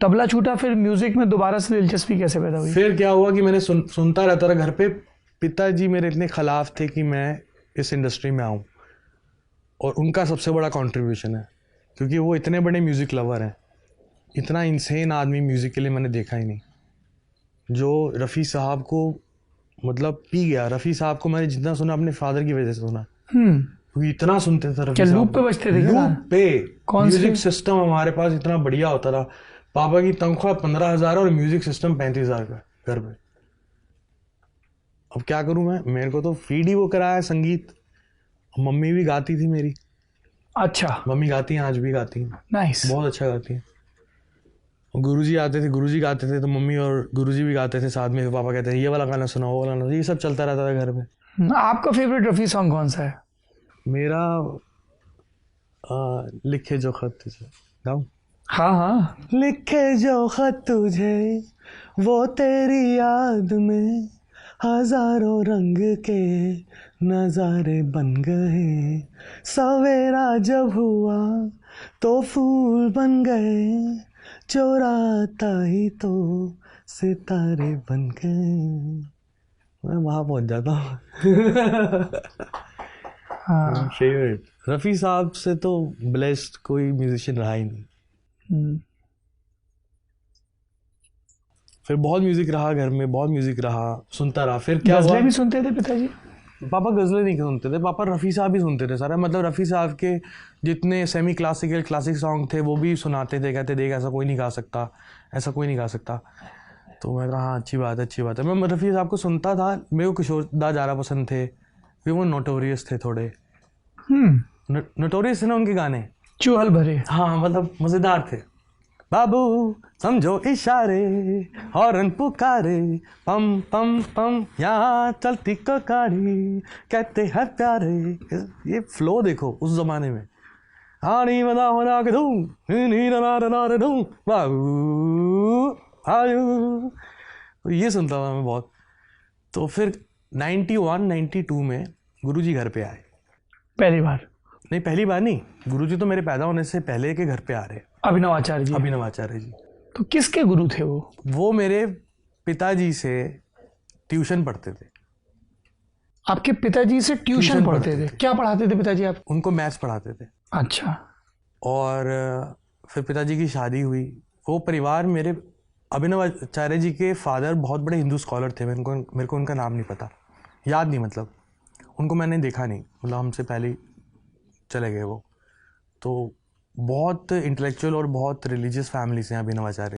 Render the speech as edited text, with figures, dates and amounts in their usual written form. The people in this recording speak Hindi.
तबला छूटा, फिर म्यूजिक में दोबारा से दिलचस्पी कैसे पैदा हुई? फिर क्या हुआ कि मैंने सुनता रहता था घर पे। पिताजी मेरे इतने खिलाफ थे कि मैं इस इंडस्ट्री में आऊँ, और उनका सबसे बड़ा कंट्रीब्यूशन है, क्योंकि वो इतने बड़े म्यूज़िक लवर हैं। इतना इंसेन आदमी म्यूज़िक के लिए मैंने देखा ही नहीं, जो रफ़ी साहब को मतलब पी गया। रफ़ी साहब को मैंने जितना सुना अपने फादर की वजह से सुना, क्योंकि इतना सुनते थे रफ़ी साहब। लूप पे बजते थे? लूप पे। कौन से? म्यूजिक सिस्टम हमारे पास इतना बढ़िया होता था। पापा की तनख्वाह 15,000 और म्यूजिक सिस्टम 35,000 का घर पे। अब क्या करूं मैं, मेरे को तो फीड ही वो कराया संगीत। मम्मी भी गाती थी मेरी। अच्छा। मम्मी गाती हैं, आज भी गाती हैं। नाइस। बहुत अच्छा गाती हैं। गुरुजी आते थे, गुरुजी गाते थे तो मम्मी और गुरुजी भी गाते थे साथ में। पापा कहते थे ये वाला गाना सुनाओ, वो वाला गाना, ये सब चलता रहता था घर में। आपका फेवरेट रफ़ी सॉन्ग कौन सा है? मेरा लिखे जो खत तुझे, गाऊं? हाँ हाँ। लिखे जो खत तुझे वो तेरी याद में हजारों रंग के नजारे बन गए। सवेरा जब हुआ तो फूल बन गए, चोराता ही तो सितारे बन गए। मैं वहां पहुंच जाता हूँ। हाँ। फेवरेट रफ़ी साहब से तो ब्लेस्ड कोई म्यूजिशियन रहा ही नहीं। फिर बहुत म्यूजिक रहा घर में, बहुत म्यूजिक रहा, सुनता रहा। फिर क्या हुआ, गजलें भी सुनते थे पिताजी? पापा गजलें नहीं सुनते थे, पापा रफ़ी साहब ही सुनते थे सारा। मतलब रफ़ी साहब के जितने सेमी क्लासिकल क्लासिक सॉन्ग थे वो भी सुनाते थे। कहते देख ऐसा कोई नहीं गा सकता, ऐसा कोई नहीं गा सकता। तो मैं कहा हाँ अच्छी बात है, अच्छी बात है। मैं रफ़ी साहब को सुनता था। मेरे को किशोर दा ज़्यादा पसंद थे, क्योंकि वो नोटोरियस थे थोड़े। नोटोरियस थे ना उनके गाने, चुहल भरे। हाँ मतलब मज़ेदार थे। बाबू समझो इशारे, हॉर्न पुकारे, पम पम पम यहाँ चलती ककाड़ी, कहते हैं प्यारे। ये फ्लो देखो उस जमाने में। आनी बना होना के दूं, नी ना दूं, बाबू आयु। तो ये सुनता था मैं बहुत। तो फिर 91 92 में गुरुजी घर पे आए। पहली बार? नहीं पहली बार नहीं, गुरुजी तो मेरे पैदा होने से पहले के घर पे आ रहे। अभिनव आचार्य जी? अभिनव आचार्य जी। तो किसके गुरु थे वो? वो मेरे पिताजी से ट्यूशन पढ़ते थे। आपके पिताजी से ट्यूशन पढ़ते थे? क्या पढ़ाते थे पिताजी आप? उनको मैथ्स पढ़ाते थे। अच्छा। और फिर पिताजी की शादी हुई। वो परिवार मेरे अभिनव आचार्य जी के फादर बहुत बड़े हिंदू स्कॉलर थे। मेरे को उनका नाम नहीं पता, याद नहीं, मतलब उनको मैंने देखा नहीं, मतलब हमसे पहले ही चले गए वो। तो बहुत इंटेलेक्चुअल और बहुत रिलीजियस फैमिली से हैं अभिनव आचार्य।